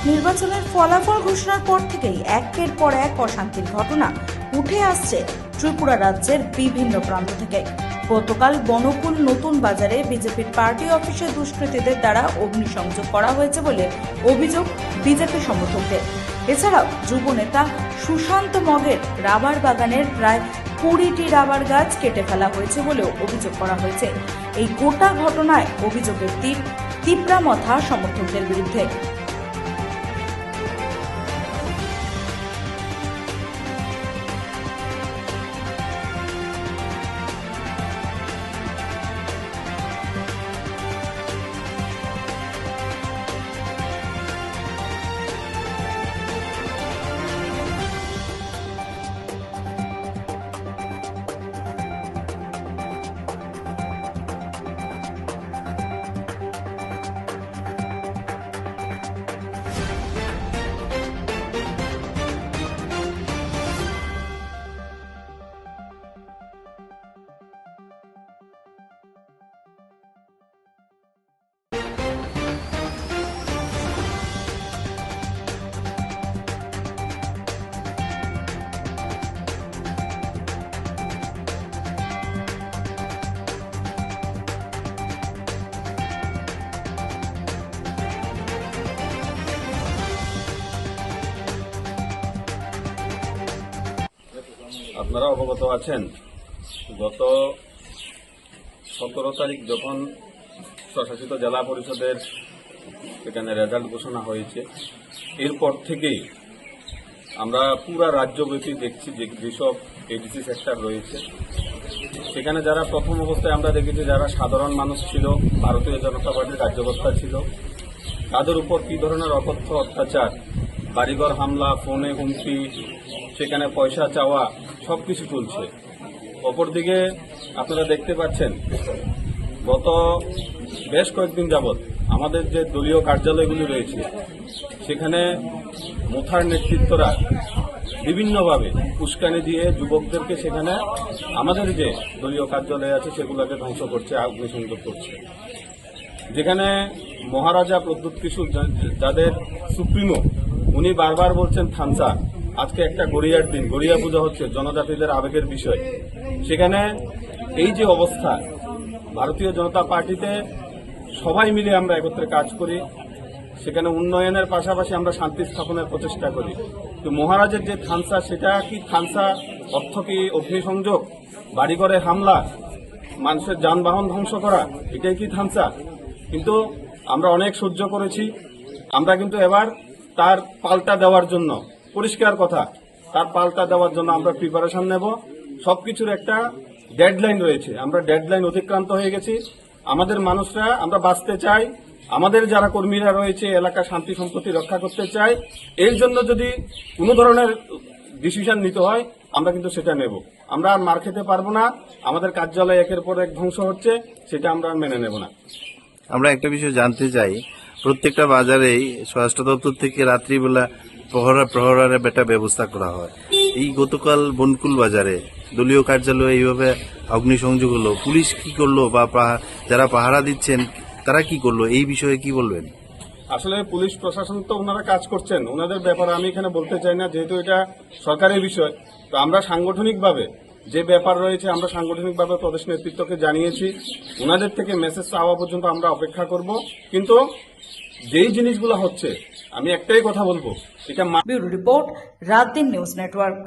নির্বাচনের ফলাফল ঘোষণার পর থেকেই একের পর এক অশান্তির ঘটনা উঠে আসছে ত্রিপুরা রাজ্যের বিভিন্ন প্রান্ত থেকে। গতকাল বনকুল নতুন বাজারে বিজেপির পার্টি অফিসে দুষ্কৃতীদের দ্বারা অগ্নিসংযোগ করা হয়েছে বলে অভিযোগ বিজেপি সমর্থকদের। এছাড়াও যুব নেতা সুশান্ত মগের রাবার বাগানের প্রায় 20টি রাবার গাছ কেটে ফেলা হয়েছে বলেও অভিযোগ করা হয়েছে। এই গোটা ঘটনায় অভিযোগের তীর তিপ্রামথা সমর্থকদের বিরুদ্ধে। আপনারা অবগত আছেন, গত 17 তারিখ যখন স্বশাসিত জেলা পরিষদের এখানে রেজাল্ট ঘোষণা হয়েছে, এরপর থেকেই আমরা পুরা রাজ্যব্যাপী দেখছি যে যেসব এডিসি সেক্টর রয়েছে সেখানে যারা প্রথম অবস্থায় আমরা দেখেছি যারা সাধারণ মানুষ ছিল, ভারতীয় জনতা পার্টির কার্যকর্তা ছিল, তাদের উপর কী ধরনের অকথ্য অত্যাচার, বাড়িঘর হামলা, ফোনে হুমকি, সেখানে পয়সা চাওয়া, সবকিছু চলছে। অপরদিকে আপনারা দেখতে পাচ্ছেন গত বেশ কয়েকদিন যাবৎ আমাদের যে দলীয় কার্যালয়গুলি রয়েছে সেখানে মুথার নেতৃত্বরা বিভিন্নভাবে উস্কানি দিয়ে যুবকদেরকে সেখানে আমাদের যে দলীয় কার্যালয় আছে সেগুলোকে ধ্বংস করছে, অগ্নিসংযোগ করছে। যেখানে মহারাজা প্রদ্যুৎ কিশোর যাদের সুপ্রিমো, উনি বারবার বলছেন থানসা, আজকে একটা গড়িয়ার দিন, গড়িয়া পূজা হচ্ছে, জনজাতিদের আবেগের বিষয়। সেখানে এই যে অবস্থা, ভারতীয় জনতা পার্টিতে সবাই মিলে আমরা একত্রে কাজ করি, সেখানে উন্নয়নের পাশাপাশি আমরা শান্তি স্থাপনের প্রচেষ্টা করি। তো মহারাজের যে থানসা, সেটা কি থানসা অর্থ কি অগ্নিসংযোগ, বাড়িঘরে হামলা, মানুষের যানবাহন ধ্বংস করা, এটাই কি থানসা? কিন্তু আমরা অনেক সহ্য করেছি। আমরা কিন্তু এবার তার পাল্টা দেওয়ার জন্য, পরিষ্কার কথা, তার পাল্টা দেওয়ার জন্য আমরা প্রিপারেশন নেব। সবকিছুর একটা ডেডলাইন রয়েছে, আমরা ডেডলাইন অতিক্রান্ত হয়ে গেছি। আমাদের মানুষরা, আমরা বাঁচতে চাই, আমাদের যারা কর্মীরা রয়েছে এলাকা শান্তি সম্প্রীতি রক্ষা করতে চাই। এর জন্য যদি কোনো ধরনের ডিসিশন নিতে হয় আমরা কিন্তু সেটা নেব। আমরা আর মার খেতে পারবো না। আমাদের কার্যালয় একের পর এক ধ্বংস হচ্ছে, সেটা আমরা আর মেনে নেব না। আমরা একটা বিষয় জানতে চাই, প্রত্যেকটা বাজারেই স্বরাষ্ট্র দপ্তর থেকে রাত্রিবেলা প্রহরার একটা ব্যবস্থা করা হয়। এই গতকাল বনকুল বাজারে দলীয় কার্যালয়ে এইভাবে অগ্নিসংযোগ হলো, পুলিশ কি করলো বা যারা পাহারা দিচ্ছেন তারা কি করলো, এই বিষয়ে কি বলবেন? আসলে পুলিশ প্রশাসন তো ওনারা কাজ করছেন, ওনাদের ব্যাপারে আমি এখানে বলতে চাই না, যেহেতু এটা সরকারি বিষয়। তো আমরা সাংগঠনিকভাবে যে ব্যাপার রয়েছে আমরা সাংগঠনিকভাবে প্রদেশ নেতৃত্বকে জানিয়েছি, ওনাদের থেকে মেসেজ পাওয়া পর্যন্ত আমরা অপেক্ষা করব। কিন্তু যেই জিনিসগুলো হচ্ছে, আমি একটাই কথা বলবো, এটা ব্যুরো রিপোর্ট, রাত দিন নিউজ নেটওয়ার্ক।